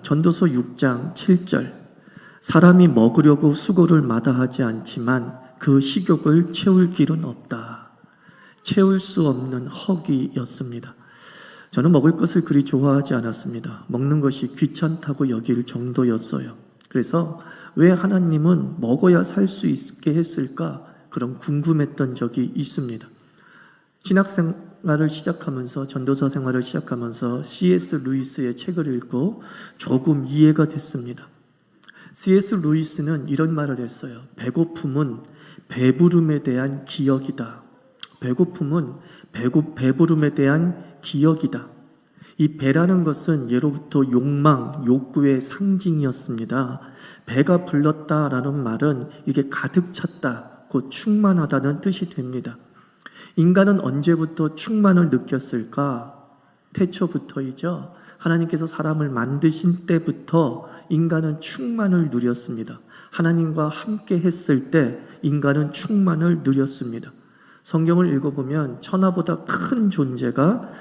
전도서 6장 7절 사람이 먹으려고 수고를 마다하지 않지만 그 식욕을 채울 길은 없다. 채울 수 없는 허기였습니다. 저는 먹을 것을 그리 좋아하지 않았습니다. 먹는 것이 귀찮다고 여길 정도였어요. 그래서 왜 하나님은 먹어야 살 수 있게 했을까? 그런 궁금했던 적이 있습니다. 신학생활을 시작하면서 전도서 생활을 시작하면서 C.S. 루이스의 책을 읽고 조금 이해가 됐습니다. C.S. 루이스는 이런 말을 했어요. 배고픔은 배부름에 대한 기억이다. 배고픔은 배부름에 대한 기억이다. 이 배라는 것은 예로부터 욕망, 욕구의 상징이었습니다. 배가 불렀다라는 말은 이게 가득 찼다, 곧 충만하다는 뜻이 됩니다. 인간은 언제부터 충만을 느꼈을까? 태초부터이죠. 하나님께서 사람을 만드신 때부터 인간은 충만을 누렸습니다. 하나님과 함께 했을 때 인간은 충만을 누렸습니다. 성경을 읽어보면 천하보다 큰 존재가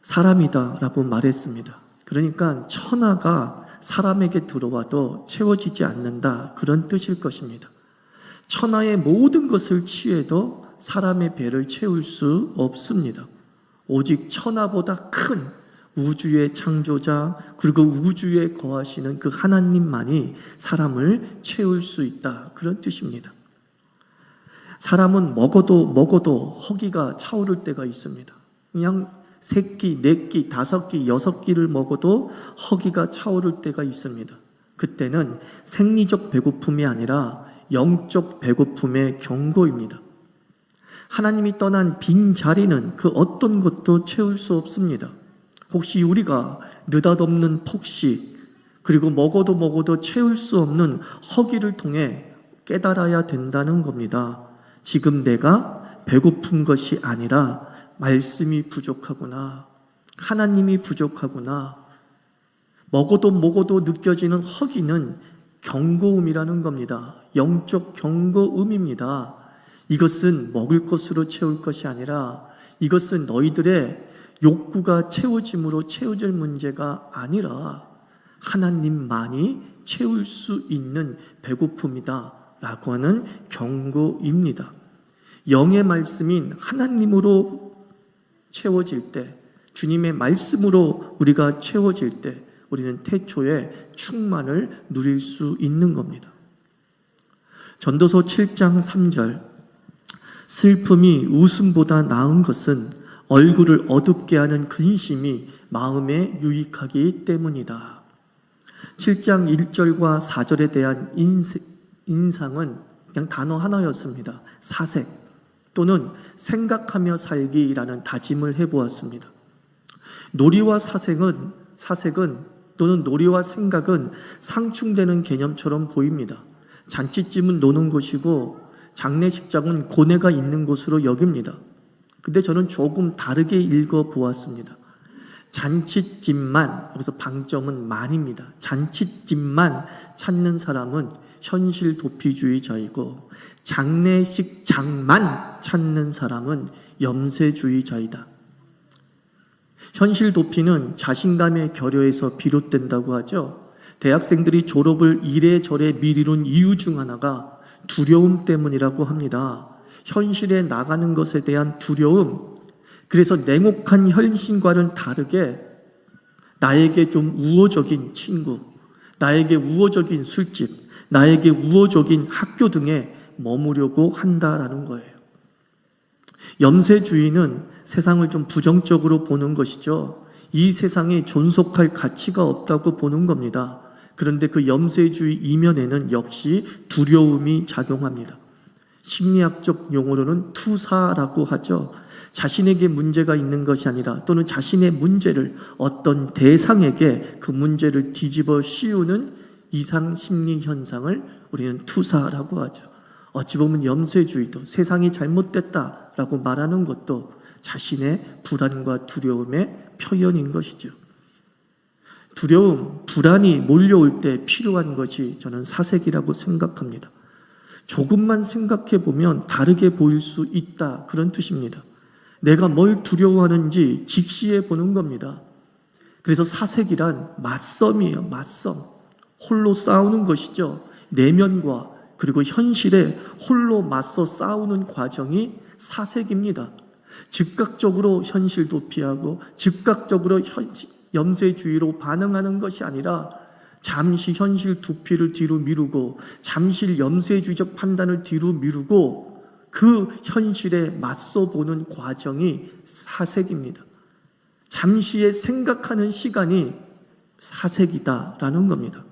사람이다라고 말했습니다. 그러니까 천하가 사람에게 들어와도 채워지지 않는다, 그런 뜻일 것입니다. 천하의 모든 것을 취해도 사람의 배를 채울 수 없습니다. 오직 천하보다 큰 우주의 창조자, 그리고 우주에 거하시는 그 하나님만이 사람을 채울 수 있다, 그런 뜻입니다. 사람은 먹어도 허기가 차오를 때가 있습니다. 그냥 3끼, 4끼, 5끼, 6끼를 먹어도 허기가 차오를 때가 있습니다. 그때는 생리적 배고픔이 아니라 영적 배고픔의 경고입니다. 하나님이 떠난 빈 자리는 그 어떤 것도 채울 수 없습니다. 혹시 우리가 느닷없는 폭식, 그리고 먹어도 채울 수 없는 허기를 통해 깨달아야 된다는 겁니다. 지금 내가 배고픈 것이 아니라 말씀이 부족하구나, 하나님이 부족하구나. 먹어도 느껴지는 허기는 경고음이라는 겁니다. 영적 경고음입니다. 이것은 먹을 것으로 채울 것이 아니라, 이것은 너희들의 욕구가 채워짐으로 채워질 문제가 아니라 하나님만이 채울 수 있는 배고픔이다 라고 하는 경고입니다. 영의 말씀인 하나님으로 채워질 때, 주님의 말씀으로 우리가 채워질 때 우리는 태초에 충만을 누릴 수 있는 겁니다. 전도서 7장 3절 슬픔이 웃음보다 나은 것은 얼굴을 어둡게 하는 근심이 마음에 유익하기 때문이다. 7장 1절과 4절에 대한 인상은 그냥 단어 하나였습니다. 사색 또는 생각하며 살기라는 다짐을 해보았습니다. 놀이와 사색은 또는 놀이와 생각은 상충되는 개념처럼 보입니다. 잔치집은 노는 곳이고 장례식장은 고뇌가 있는 곳으로 여깁니다. 근데 저는 조금 다르게 읽어보았습니다. 잔치집만, 여기서 방점은 만입니다. 잔치집만 찾는 사람은 현실 도피주의자이고 장례식장만 찾는 사람은 염세주의자이다. 현실 도피는 자신감의 결여에서 비롯된다고 하죠. 대학생들이 졸업을 이래저래 미루는 이유 중 하나가 두려움 때문이라고 합니다. 현실에 나가는 것에 대한 두려움, 그래서 냉혹한 현실과는 다르게 나에게 좀 우호적인 친구, 나에게 우호적인 술집, 나에게 우호적인 학교 등에 머무려고 한다라는 거예요. 염세주의는 세상을 좀 부정적으로 보는 것이죠. 이 세상에 존속할 가치가 없다고 보는 겁니다. 그런데 그 염세주의 이면에는 역시 두려움이 작용합니다. 심리학적 용어로는 투사라고 하죠. 자신에게 문제가 있는 것이 아니라 또는 자신의 문제를 어떤 대상에게 그 문제를 뒤집어 씌우는 이상 심리 현상을 우리는 투사라고 하죠. 어찌 보면 염세주의도 세상이 잘못됐다라고 말하는 것도 자신의 불안과 두려움의 표현인 것이죠. 두려움, 불안이 몰려올 때 필요한 것이 저는 사색이라고 생각합니다. 조금만 생각해 보면 다르게 보일 수 있다, 그런 뜻입니다. 내가 뭘 두려워하는지 직시해 보는 겁니다. 그래서 사색이란 맞섬이에요. 맞섬. 홀로 싸우는 것이죠. 내면과 그리고 현실에 홀로 맞서 싸우는 과정이 사색입니다. 즉각적으로 현실 도피하고 즉각적으로 염세주의로 반응하는 것이 아니라 잠시 현실 도피를 뒤로 미루고 잠시 염세주의적 판단을 뒤로 미루고 그 현실에 맞서 보는 과정이 사색입니다. 잠시의 생각하는 시간이 사색이다라는 겁니다.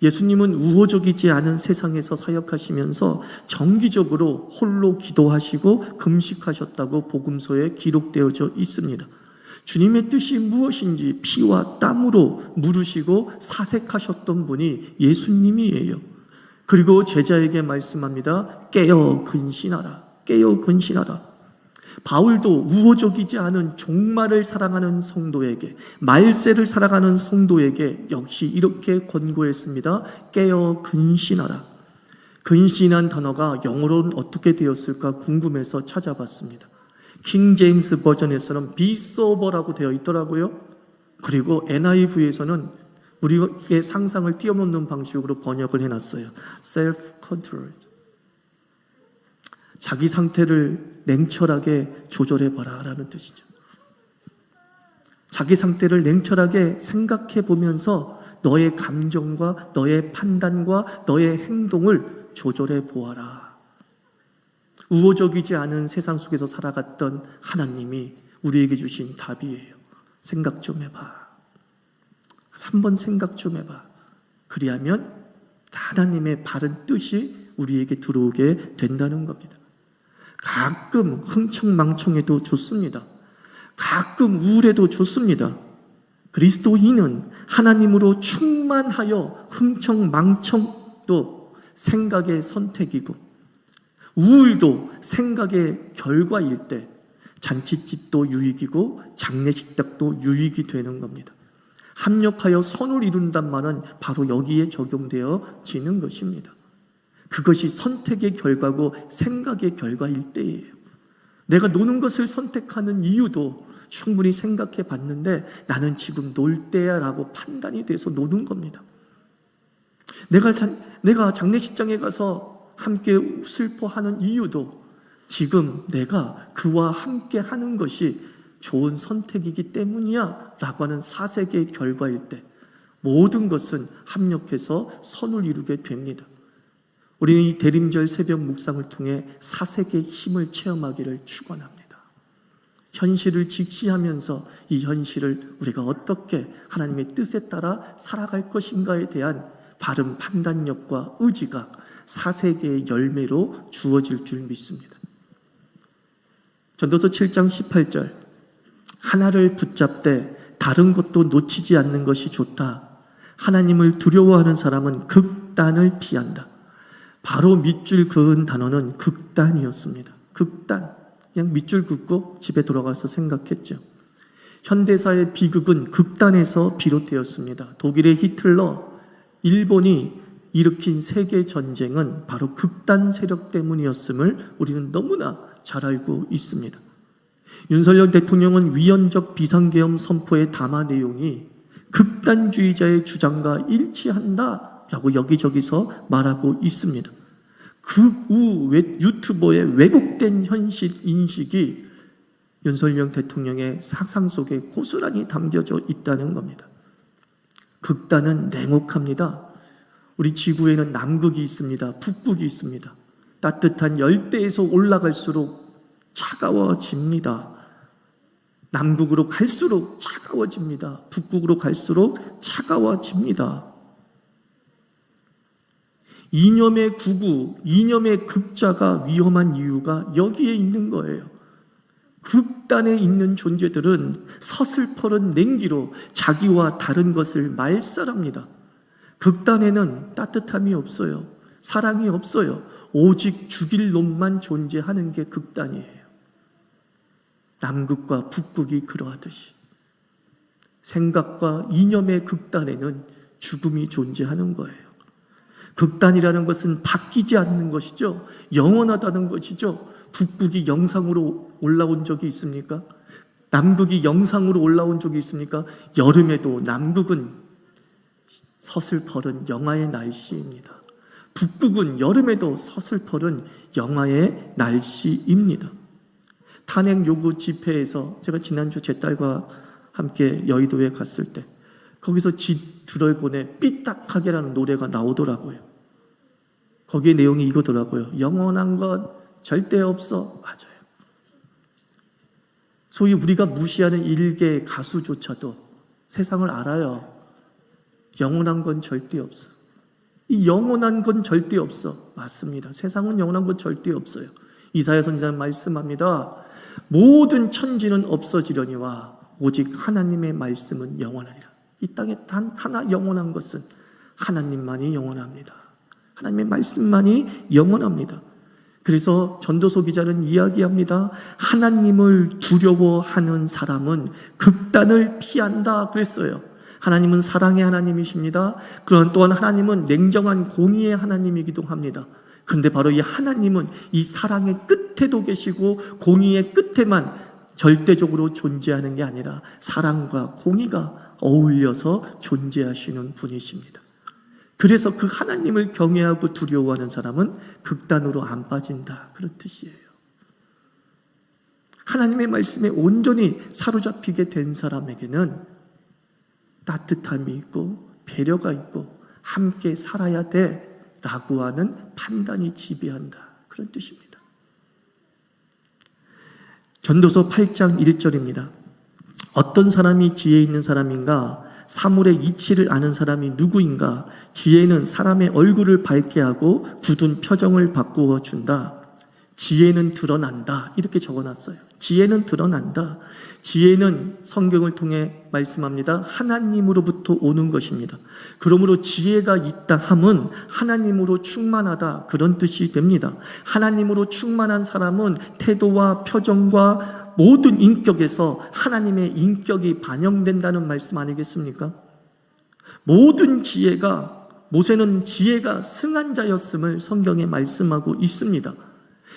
예수님은 우호적이지 않은 세상에서 사역하시면서 정기적으로 홀로 기도하시고 금식하셨다고 복음서에 기록되어져 있습니다. 주님의 뜻이 무엇인지 피와 땀으로 물으시고 사색하셨던 분이 예수님이에요. 그리고 제자에게 말씀합니다. 깨어 근신하라. 깨어 근신하라. 바울도 우호적이지 않은 종말을 사랑하는 성도에게, 말세를 살아가는 성도에게 역시 이렇게 권고했습니다. 깨어 근신하라. 근신한 단어가 영어로는 어떻게 되었을까 궁금해서 찾아봤습니다. 킹 제임스 버전에서는 be sober라고 되어 있더라고요. 그리고 NIV에서는 우리의 상상을 뛰어넘는 방식으로 번역을 해놨어요. self control. 자기 상태를 냉철하게 조절해봐라 라는 뜻이죠. 자기 상태를 냉철하게 생각해 보면서 너의 감정과 너의 판단과 너의 행동을 조절해 보아라. 우호적이지 않은 세상 속에서 살아갔던 하나님이 우리에게 주신 답이에요. 생각 좀 해봐. 한번 생각 좀 해봐. 그리하면 하나님의 바른 뜻이 우리에게 들어오게 된다는 겁니다. 가끔 흥청망청해도 좋습니다. 가끔 우울해도 좋습니다. 그리스도인은 하나님으로 충만하여 흥청망청도 생각의 선택이고 우울도 생각의 결과일 때 잔치집도 유익이고 장례식탁도 유익이 되는 겁니다. 합력하여 선을 이룬단 말은 바로 여기에 적용되어지는 것입니다. 그것이 선택의 결과고 생각의 결과일 때예요. 내가 노는 것을 선택하는 이유도 충분히 생각해 봤는데 나는 지금 놀 때야 라고 판단이 돼서 노는 겁니다. 내가 장례식장에 가서 함께 슬퍼하는 이유도 지금 내가 그와 함께 하는 것이 좋은 선택이기 때문이야 라고 하는 사색의 결과일 때 모든 것은 합력해서 선을 이루게 됩니다. 우리는 이 대림절 새벽 묵상을 통해 사색의 힘을 체험하기를 축원합니다. 현실을 직시하면서 이 현실을 우리가 어떻게 하나님의 뜻에 따라 살아갈 것인가에 대한 바른 판단력과 의지가 사색의 열매로 주어질 줄 믿습니다. 전도서 7장 18절 하나를 붙잡되 다른 것도 놓치지 않는 것이 좋다. 하나님을 두려워하는 사람은 극단을 피한다. 바로 밑줄 그은 단어는 극단이었습니다. 극단. 그냥 밑줄 긋고 집에 돌아가서 생각했죠. 현대사의 비극은 극단에서 비롯되었습니다. 독일의 히틀러, 일본이 일으킨 세계 전쟁은 바로 극단 세력 때문이었음을 우리는 너무나 잘 알고 있습니다. 윤석열 대통령은 위헌적 비상계엄 선포의 담화 내용이 극단주의자의 주장과 일치한다라고 여기저기서 말하고 있습니다. 극우 유튜버의 왜곡된 현실 인식이 윤석열 대통령의 사상 속에 고스란히 담겨져 있다는 겁니다. 극단은 냉혹합니다. 우리 지구에는 남극이 있습니다. 북극이 있습니다. 따뜻한 열대에서 올라갈수록 차가워집니다. 남극으로 갈수록 차가워집니다. 북극으로 갈수록 차가워집니다. 이념의 극우, 이념의 극자가 위험한 이유가 여기에 있는 거예요. 극단에 있는 존재들은 서슬퍼런 냉기로 자기와 다른 것을 말살합니다. 극단에는 따뜻함이 없어요. 사랑이 없어요. 오직 죽일 놈만 존재하는 게 극단이에요. 남극과 북극이 그러하듯이 생각과 이념의 극단에는 죽음이 존재하는 거예요. 극단이라는 것은 바뀌지 않는 것이죠. 영원하다는 것이죠. 북극이 영상으로 올라온 적이 있습니까? 남극이 영상으로 올라온 적이 있습니까? 여름에도 남극은 서슬퍼른 영하의 날씨입니다. 북극은 여름에도 서슬퍼른 영하의 날씨입니다. 탄핵 요구 집회에서 제가 지난주 제 딸과 함께 여의도에 갔을 때 거기서 G-드래곤의 삐딱하게라는 노래가 나오더라고요. 거기에 내용이 이거더라고요. 영원한 건 절대 없어. 맞아요. 소위 우리가 무시하는 일개 가수조차도 세상을 알아요. 영원한 건 절대 없어. 이 영원한 건 절대 없어. 맞습니다. 세상은 영원한 건 절대 없어요. 이사야 선지자는 말씀합니다. 모든 천지는 없어지려니와 오직 하나님의 말씀은 영원하리라. 이 땅에 단 하나 영원한 것은 하나님만이 영원합니다. 하나님의 말씀만이 영원합니다. 그래서 전도서 기자는 이야기합니다. 하나님을 두려워하는 사람은 극단을 피한다 그랬어요. 하나님은 사랑의 하나님이십니다. 그러나 또한 하나님은 냉정한 공의의 하나님이기도 합니다. 그런데 바로 이 하나님은 이 사랑의 끝에도 계시고 공의의 끝에만 절대적으로 존재하는 게 아니라 사랑과 공의가 어울려서 존재하시는 분이십니다. 그래서 그 하나님을 경외하고 두려워하는 사람은 극단으로 안 빠진다, 그런 뜻이에요. 하나님의 말씀에 온전히 사로잡히게 된 사람에게는 따뜻함이 있고 배려가 있고 함께 살아야 돼 라고 하는 판단이 지배한다, 그런 뜻입니다. 전도서 8장 1절입니다. 어떤 사람이 지혜 있는 사람인가? 사물의 이치를 아는 사람이 누구인가? 지혜는 사람의 얼굴을 밝게 하고 굳은 표정을 바꾸어 준다. 지혜는 드러난다, 이렇게 적어놨어요. 지혜는 드러난다. 지혜는 성경을 통해 말씀합니다. 하나님으로부터 오는 것입니다. 그러므로 지혜가 있다 함은 하나님으로 충만하다, 그런 뜻이 됩니다. 하나님으로 충만한 사람은 태도와 표정과 모든 인격에서 하나님의 인격이 반영된다는 말씀 아니겠습니까? 모든 지혜가, 모세는 지혜가 승한 자였음을 성경에 말씀하고 있습니다.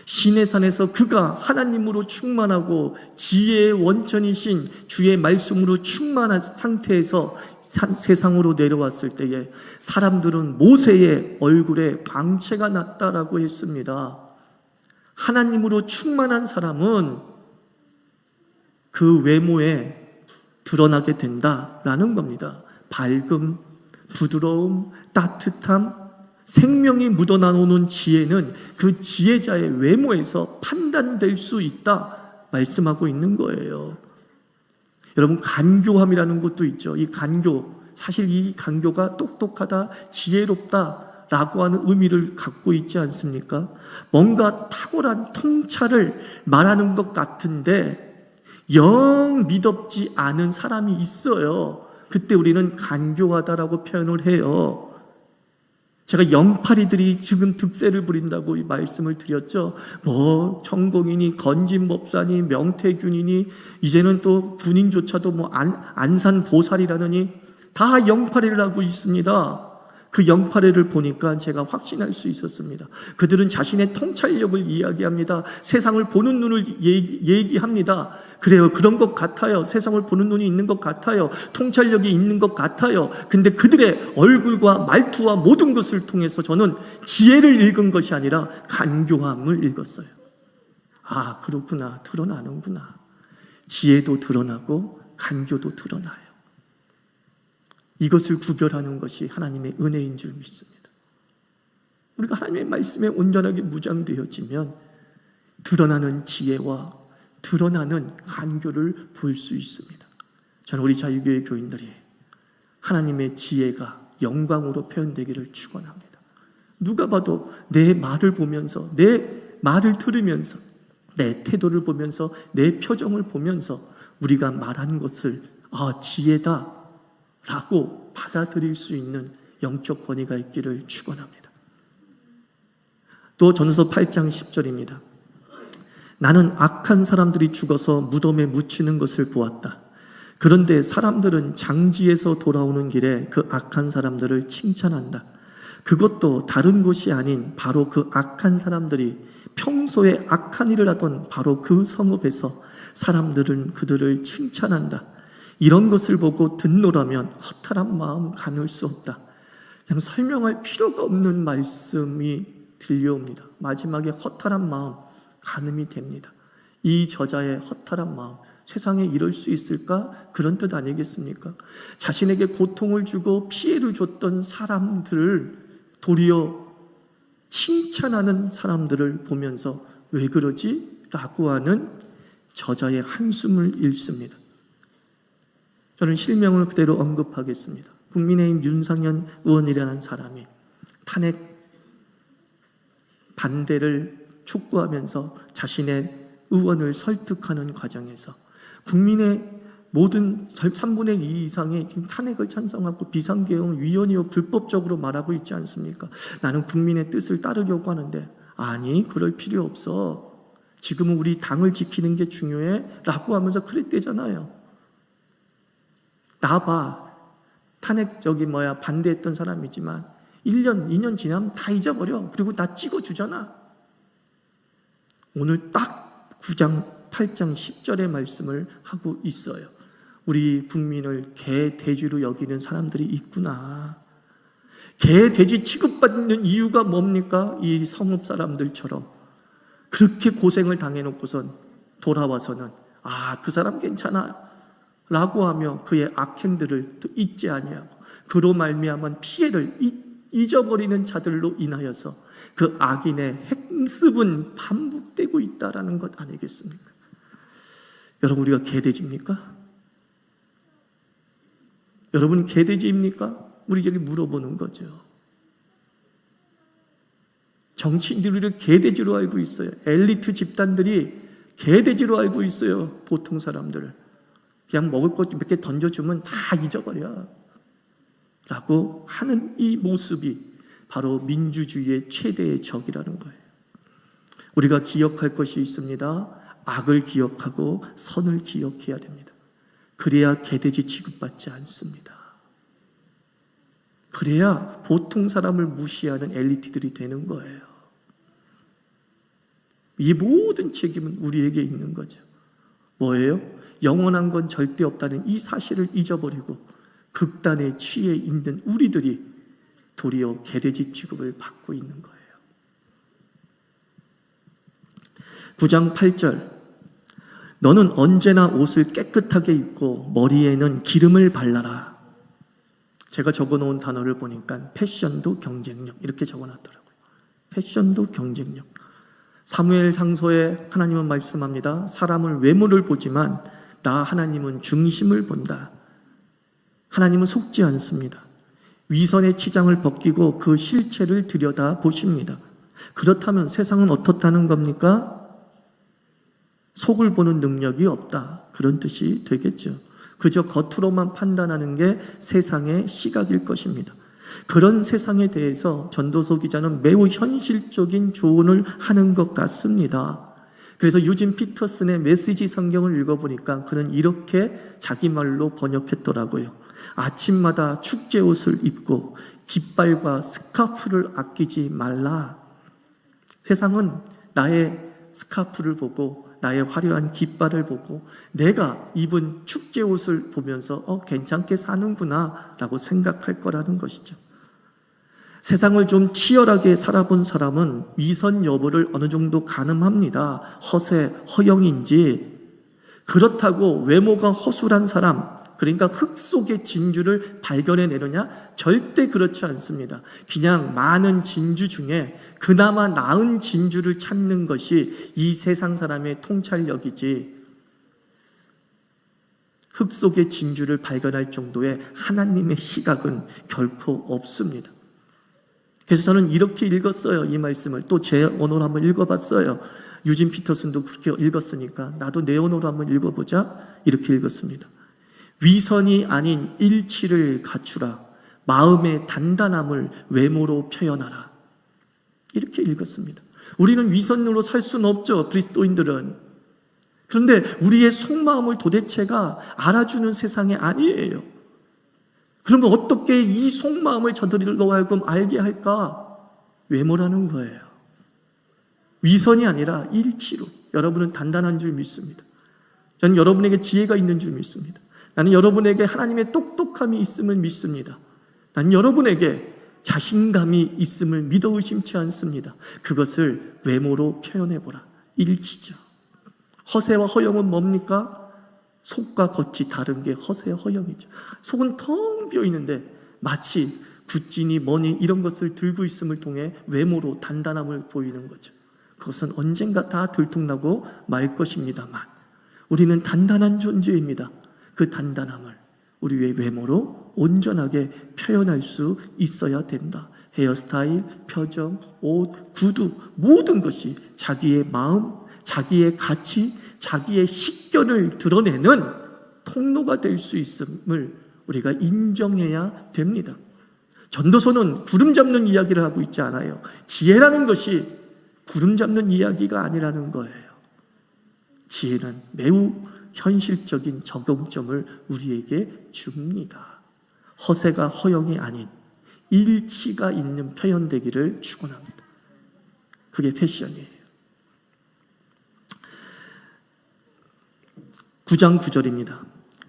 시내산에서 그가 하나님으로 충만하고 지혜의 원천이신 주의 말씀으로 충만한 상태에서 세상으로 내려왔을 때에 사람들은 모세의 얼굴에 광채가 났다라고 했습니다. 하나님으로 충만한 사람은 그 외모에 드러나게 된다라는 겁니다. 밝음, 부드러움, 따뜻함, 생명이 묻어나오는 지혜는 그 지혜자의 외모에서 판단될 수 있다 말씀하고 있는 거예요. 여러분, 간교함이라는 것도 있죠. 이 간교, 사실 이 간교가 똑똑하다, 지혜롭다 라고 하는 의미를 갖고 있지 않습니까? 뭔가 탁월한 통찰을 말하는 것 같은데 영 미덥지 않은 사람이 있어요. 그때 우리는 간교하다라고 표현을 해요. 제가 영파리들이 지금 득세를 부린다고 이 말씀을 드렸죠. 뭐 천공이니 건진법사니 명태균이니 이제는 또 군인조차도 뭐 안산 보살이라느니 다 영파리를 하고 있습니다. 그 영파리를 보니까 제가 확신할 수 있었습니다. 그들은 자신의 통찰력을 이야기합니다. 세상을 보는 눈을 얘기합니다. 그래요, 그런 것 같아요. 세상을 보는 눈이 있는 것 같아요. 통찰력이 있는 것 같아요. 근데 그들의 얼굴과 말투와 모든 것을 통해서 저는 지혜를 읽은 것이 아니라 간교함을 읽었어요. 아, 그렇구나, 드러나는구나. 지혜도 드러나고 간교도 드러나요. 이것을 구별하는 것이 하나님의 은혜인 줄 믿습니다. 우리가 하나님의 말씀에 온전하게 무장되어지면 드러나는 지혜와 드러나는 간교를 볼 수 있습니다. 저는 우리 자유교회 교인들이 하나님의 지혜가 영광으로 표현되기를 축원합니다. 누가 봐도 내 말을 보면서, 내 말을 들으면서, 내 태도를 보면서, 내 표정을 보면서 우리가 말한 것을 지혜다 라고 받아들일 수 있는 영적 권위가 있기를 축원합니다. 또 전도서 8장 10절입니다. 나는 악한 사람들이 죽어서 무덤에 묻히는 것을 보았다. 그런데 사람들은 장지에서 돌아오는 길에 그 악한 사람들을 칭찬한다. 그것도 다른 곳이 아닌 바로 그 악한 사람들이 평소에 악한 일을 하던 바로 그 성읍에서 사람들은 그들을 칭찬한다. 이런 것을 보고 듣노라면 허탈한 마음 가눌 수 없다. 그냥 설명할 필요가 없는 말씀이 들려옵니다. 마지막에 허탈한 마음 가늠이 됩니다. 이 저자의 허탈한 마음, 세상에 이럴 수 있을까? 그런 뜻 아니겠습니까? 자신에게 고통을 주고 피해를 줬던 사람들을 도리어 칭찬하는 사람들을 보면서 왜 그러지? 라고 하는 저자의 한숨을 읽습니다. 저는 실명을 그대로 언급하겠습니다. 국민의힘 윤상현 의원이라는 사람이 탄핵 반대를 촉구하면서 자신의 의원을 설득하는 과정에서 국민의 모든 3분의 2 이상이 지금 탄핵을 찬성하고 비상계엄위원이요 불법적으로 말하고 있지 않습니까? 나는 국민의 뜻을 따르려고 하는데 아니 그럴 필요 없어. 지금은 우리 당을 지키는 게 중요해 라고 하면서 그랬대잖아요. 나봐. 탄핵 반대했던 사람이지만 1년, 2년 지나면 다 잊어버려. 그리고 나 찍어주잖아. 오늘 딱 9장, 8장, 10절의 말씀을 하고 있어요. 우리 국민을 개, 돼지로 여기는 사람들이 있구나. 개, 돼지 취급받는 이유가 뭡니까? 이 성읍 사람들처럼 그렇게 고생을 당해놓고선 돌아와서는 그 사람 괜찮아 라고 하며 그의 악행들을 잊지 아니하고 그로 말미암은 피해를 잊어버리는 자들로 인하여서 그 악인의 행습은 반복되고 있다라는 것 아니겠습니까? 여러분, 우리가 개돼지입니까? 여러분 개돼지입니까? 우리 저기 물어보는 거죠. 정치인들이 우리를 개돼지로 알고 있어요. 엘리트 집단들이 개돼지로 알고 있어요. 보통 사람들을 그냥 먹을 것 몇 개 던져주면 다 잊어버려 라고 하는 이 모습이 바로 민주주의의 최대의 적이라는 거예요. 우리가 기억할 것이 있습니다. 악을 기억하고 선을 기억해야 됩니다. 그래야 개돼지 취급받지 않습니다. 그래야 보통 사람을 무시하는 엘리트들이 되는 거예요. 이 모든 책임은 우리에게 있는 거죠. 뭐예요? 영원한 건 절대 없다는 이 사실을 잊어버리고 극단에 취해 있는 우리들이 도리어 개돼지 취급을 받고 있는 거예요. 9장 8절 너는 언제나 옷을 깨끗하게 입고 머리에는 기름을 발라라. 제가 적어놓은 단어를 보니까 패션도 경쟁력 이렇게 적어놨더라고요. 패션도 경쟁력. 사무엘 상서에 하나님은 말씀합니다. 사람은 외모를 보지만 나 하나님은 중심을 본다. 하나님은 속지 않습니다. 위선의 치장을 벗기고 그 실체를 들여다 보십니다. 그렇다면 세상은 어떻다는 겁니까? 속을 보는 능력이 없다. 그런 뜻이 되겠죠. 그저 겉으로만 판단하는 게 세상의 시각일 것입니다. 그런 세상에 대해서 전도서 기자는 매우 현실적인 조언을 하는 것 같습니다. 그래서 유진 피터슨의 메시지 성경을 읽어보니까 그는 이렇게 자기 말로 번역했더라고요. 아침마다 축제 옷을 입고 깃발과 스카프를 아끼지 말라. 세상은 나의 스카프를 보고 나의 화려한 깃발을 보고 내가 입은 축제 옷을 보면서 괜찮게 사는구나 라고 생각할 거라는 것이죠. 세상을 좀 치열하게 살아본 사람은 위선 여부를 어느 정도 가늠합니다. 허세, 허영인지. 그렇다고 외모가 허술한 사람, 그러니까 흙 속의 진주를 발견해내느냐? 절대 그렇지 않습니다. 그냥 많은 진주 중에 그나마 나은 진주를 찾는 것이 이 세상 사람의 통찰력이지, 흙 속의 진주를 발견할 정도의 하나님의 시각은 결코 없습니다. 그래서 저는 이렇게 읽었어요. 이 말씀을 또 제 언어로 한번 읽어봤어요. 유진 피터슨도 그렇게 읽었으니까 나도 내 언어로 한번 읽어보자. 이렇게 읽었습니다. 위선이 아닌 일치를 갖추라. 마음의 단단함을 외모로 표현하라. 이렇게 읽었습니다. 우리는 위선으로 살 수는 없죠. 그리스도인들은. 그런데 우리의 속마음을 도대체가 알아주는 세상이 아니에요. 그러면 어떻게 이 속마음을 저들로 하여금 알게 할까? 외모라는 거예요. 위선이 아니라 일치로. 여러분은 단단한 줄 믿습니다. 저는 여러분에게 지혜가 있는 줄 믿습니다. 나는 여러분에게 하나님의 똑똑함이 있음을 믿습니다. 나는 여러분에게 자신감이 있음을 믿어 의심치 않습니다. 그것을 외모로 표현해보라. 일치죠. 허세와 허영은 뭡니까? 속과 겉이 다른 게 허세와 허영이죠. 속은 텅 비어있는데 마치 굿지니 머니 이런 것을 들고 있음을 통해 외모로 단단함을 보이는 거죠. 그것은 언젠가 다 들통나고 말 것입니다만 우리는 단단한 존재입니다. 그 단단함을 우리의 외모로 온전하게 표현할 수 있어야 된다. 헤어스타일, 표정, 옷, 구두 모든 것이 자기의 마음, 자기의 가치, 자기의 식견을 드러내는 통로가 될 수 있음을 우리가 인정해야 됩니다. 전도서는 구름 잡는 이야기를 하고 있지 않아요. 지혜라는 것이 구름 잡는 이야기가 아니라는 거예요. 지혜는 매우 현실적인 적용점을 우리에게 줍니다. 허세가 허영이 아닌 일치가 있는 표현되기를 축원합니다. 그게 패션이에요. 9장 9절입니다.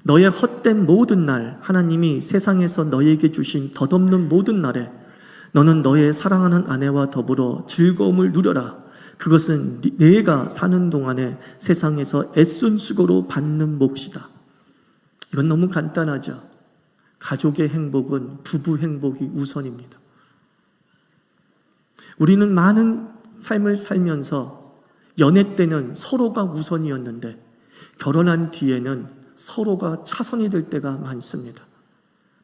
너의 헛된 모든 날 하나님이 세상에서 너에게 주신 덧없는 모든 날에 너는 너의 사랑하는 아내와 더불어 즐거움을 누려라. 그것은 내가 사는 동안에 세상에서 애쓴 수고로 받는 몫이다. 이건 너무 간단하죠. 가족의 행복은 부부 행복이 우선입니다. 우리는 많은 삶을 살면서 연애 때는 서로가 우선이었는데 결혼한 뒤에는 서로가 차선이 될 때가 많습니다.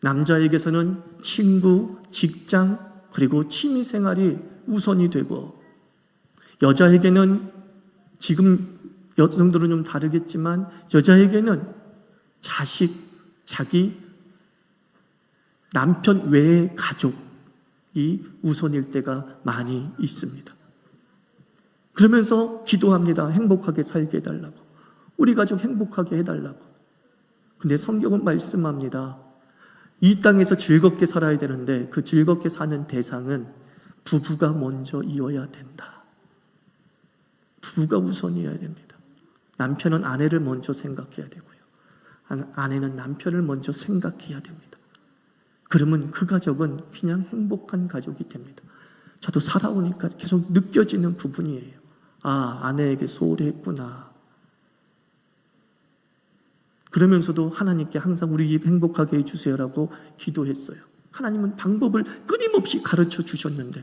남자에게서는 친구, 직장, 그리고 취미생활이 우선이 되고 여자에게는 지금 여성들은 좀 다르겠지만 여자에게는 자식, 자기 남편 외의 가족이 우선일 때가 많이 있습니다. 그러면서 기도합니다. 행복하게 살게 해달라고. 우리 가족 행복하게 해달라고. 근데 성경은 말씀합니다. 이 땅에서 즐겁게 살아야 되는데 그 즐겁게 사는 대상은 부부가 먼저 이어야 된다. 부부가 우선이어야 됩니다. 남편은 아내를 먼저 생각해야 되고요. 아내는 남편을 먼저 생각해야 됩니다. 그러면 그 가족은 그냥 행복한 가족이 됩니다. 저도 살아오니까 계속 느껴지는 부분이에요. 아, 아내에게 소홀히 했구나. 그러면서도 하나님께 항상 우리 집 행복하게 해주세요라고 기도했어요. 하나님은 방법을 끊임없이 가르쳐 주셨는데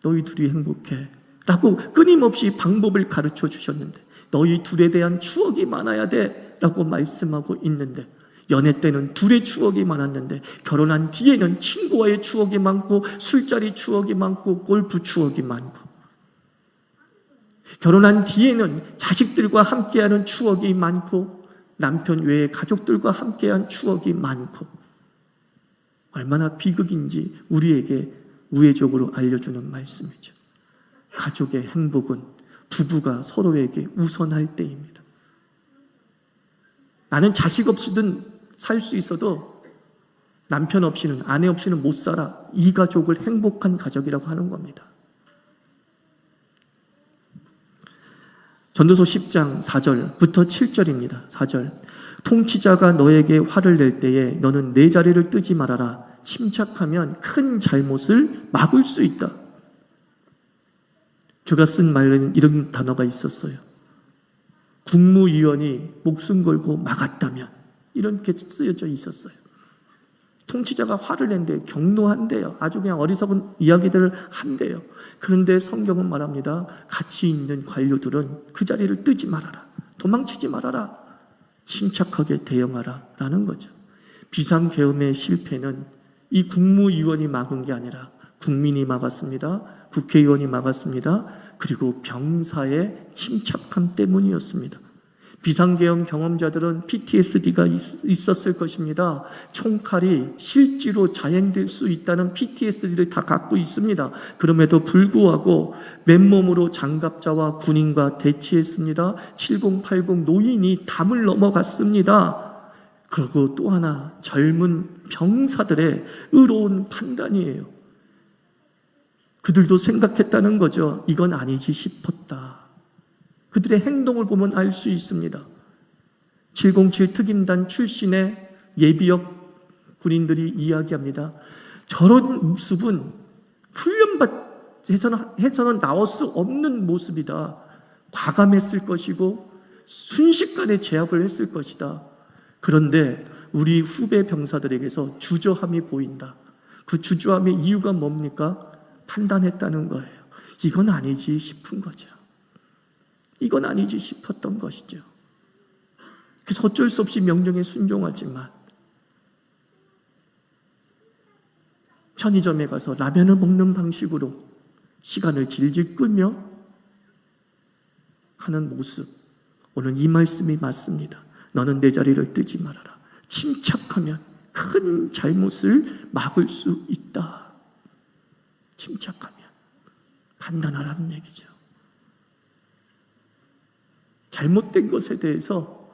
너희 둘이 행복해 라고 끊임없이 방법을 가르쳐 주셨는데 너희 둘에 대한 추억이 많아야 돼 라고 말씀하고 있는데 연애 때는 둘의 추억이 많았는데 결혼한 뒤에는 친구와의 추억이 많고 술자리 추억이 많고 골프 추억이 많고 결혼한 뒤에는 자식들과 함께하는 추억이 많고 남편 외에 가족들과 함께한 추억이 많고 얼마나 비극인지 우리에게 우회적으로 알려주는 말씀이죠. 가족의 행복은 부부가 서로에게 우선할 때입니다. 나는 자식 없이든 살 수 있어도 남편 없이는 아내 없이는 못 살아. 이 가족을 행복한 가족이라고 하는 겁니다. 전도서 10장 4절부터 7절입니다. 4절. 통치자가 너에게 화를 낼 때에 너는 내 자리를 뜨지 말아라. 침착하면 큰 잘못을 막을 수 있다. 제가 쓴 말에는 이런 단어가 있었어요. 국무위원이 목숨 걸고 막았다면 이렇게 쓰여져 있었어요. 통치자가 화를 낸대요. 경노한대요. 아주 그냥 어리석은 이야기들을 한대요. 그런데 성경은 말합니다. 가치 있는 관료들은 그 자리를 뜨지 말아라. 도망치지 말아라. 침착하게 대응하라 라는 거죠. 비상계엄의 실패는 이 국무위원이 막은 게 아니라 국민이 막았습니다. 국회의원이 막았습니다. 그리고 병사의 침착함 때문이었습니다. 비상계엄 경험자들은 PTSD가 있었을 것입니다. 총칼이 실제로 자행될 수 있다는 PTSD를 다 갖고 있습니다. 그럼에도 불구하고 맨몸으로 장갑자와 군인과 대치했습니다. 7080 노인이 담을 넘어갔습니다. 그리고 또 하나 젊은 병사들의 의로운 판단이에요. 그들도 생각했다는 거죠. 이건 아니지 싶었다. 그들의 행동을 보면 알 수 있습니다. 707 특임단 출신의 예비역 군인들이 이야기합니다. 저런 모습은 훈련받아서는 나올 수 없는 모습이다. 과감했을 것이고 순식간에 제압을 했을 것이다. 그런데 우리 후배 병사들에게서 주저함이 보인다. 그 주저함의 이유가 뭡니까? 판단했다는 거예요. 이건 아니지 싶은 거죠. 이건 아니지 싶었던 것이죠. 그래서 어쩔 수 없이 명령에 순종하지만 편의점에 가서 라면을 먹는 방식으로 시간을 질질 끌며 하는 모습, 오늘 이 말씀이 맞습니다. 너는 내 자리를 뜨지 말아라. 침착하면 큰 잘못을 막을 수 있다. 침착하면 판단하라는 얘기죠. 잘못된 것에 대해서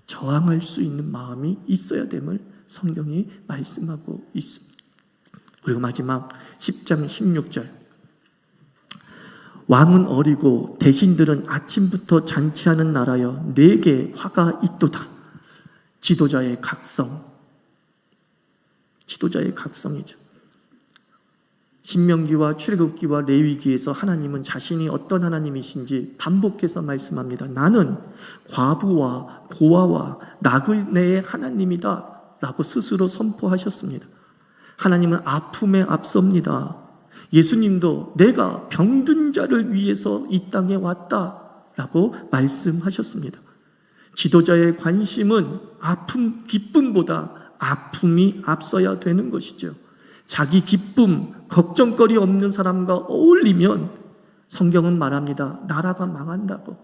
저항할 수 있는 마음이 있어야 됨을 성경이 말씀하고 있습니다. 그리고 마지막 10장 16절, 왕은 어리고 대신들은 아침부터 잔치하는 나라여 내게 화가 있도다. 지도자의 각성, 지도자의 각성이죠. 신명기와 출애굽기와 레위기에서 하나님은 자신이 어떤 하나님이신지 반복해서 말씀합니다. 나는 과부와 고아와 나그네의 하나님이다 라고 스스로 선포하셨습니다. 하나님은 아픔에 앞섭니다. 예수님도 내가 병든 자를 위해서 이 땅에 왔다라고 말씀하셨습니다. 지도자의 관심은 기쁨보다 아픔이 앞서야 되는 것이죠. 자기 기쁨, 걱정거리 없는 사람과 어울리면 성경은 말합니다. 나라가 망한다고.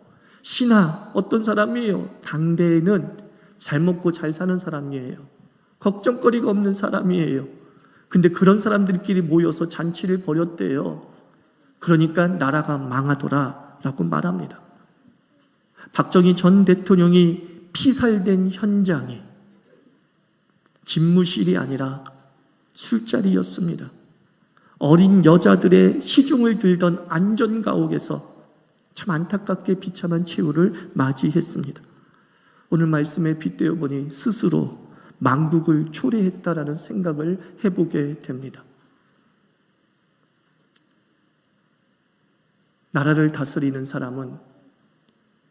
신하 어떤 사람이에요? 당대에는 잘 먹고 잘 사는 사람이에요. 걱정거리가 없는 사람이에요. 근데 그런 사람들끼리 모여서 잔치를 벌였대요. 그러니까 나라가 망하더라 라고 말합니다. 박정희 전 대통령이 피살된 현장이 집무실이 아니라 술자리였습니다. 어린 여자들의 시중을 들던 안전가옥에서 참 안타깝게 비참한 최후를 맞이했습니다. 오늘 말씀에 빗대어 보니 스스로 망국을 초래했다라는 생각을 해보게 됩니다. 나라를 다스리는 사람은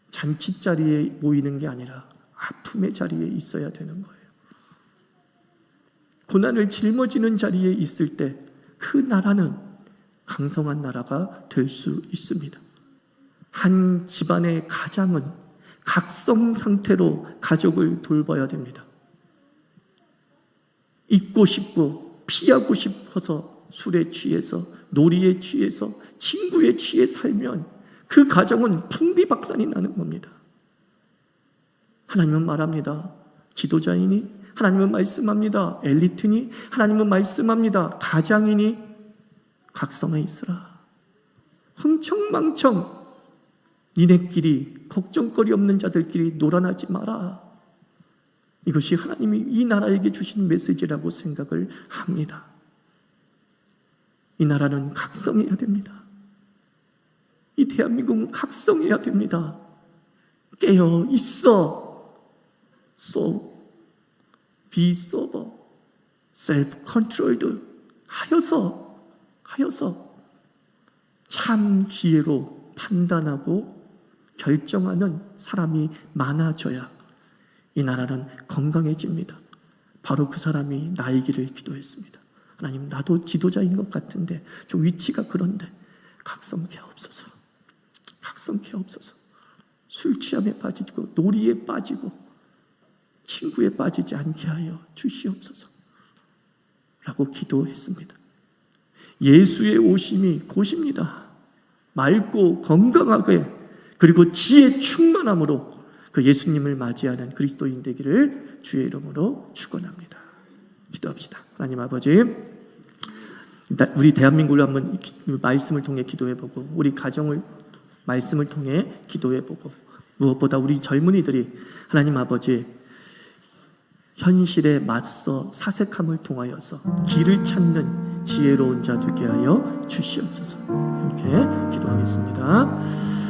잔치 자리에 모이는 게 아니라 아픔의 자리에 있어야 되는 거예요. 고난을 짊어지는 자리에 있을 때 그 나라는 강성한 나라가 될 수 있습니다. 한 집안의 가장은 각성 상태로 가족을 돌봐야 됩니다. 잊고 싶고 피하고 싶어서 술에 취해서 놀이에 취해서 친구에 취해 살면 그 가정은 풍비박산이 나는 겁니다. 하나님은 말합니다. 지도자이니, 하나님은 말씀합니다. 엘리트니, 하나님은 말씀합니다. 가장이니 각성해 있으라. 흥청망청 니네끼리 걱정거리 없는 자들끼리 놀아나지 마라. 이것이 하나님이 이 나라에게 주신 메시지라고 생각을 합니다. 이 나라는 각성해야 됩니다. 이 대한민국은 각성해야 됩니다. 깨어 있어. So be sober, self-controlled 하여서 참 지혜로 판단하고 결정하는 사람이 많아져야 이 나라는 건강해집니다. 바로 그 사람이 나이기를 기도했습니다. 하나님, 나도 지도자인 것 같은데 좀 위치가 그런데 각성케 하옵소서. 각성케 하옵소서. 술 취함에 빠지고 놀이에 빠지고 친구에 빠지지 않게 하여 주시옵소서 라고 기도했습니다. 예수의 오심이 곧입니다. 맑고 건강하게 그리고 지혜 충만함으로 그 예수님을 맞이하는 그리스도인 되기를 주의 이름으로 축원합니다. 기도합시다. 하나님 아버지, 우리 대한민국을 한번 말씀을 통해 기도해보고 우리 가정을 말씀을 통해 기도해보고 무엇보다 우리 젊은이들이 하나님 아버지 현실에 맞서 사색함을 통하여서 길을 찾는 지혜로운 자 되게 하여 주시옵소서. 함께 기도하겠습니다.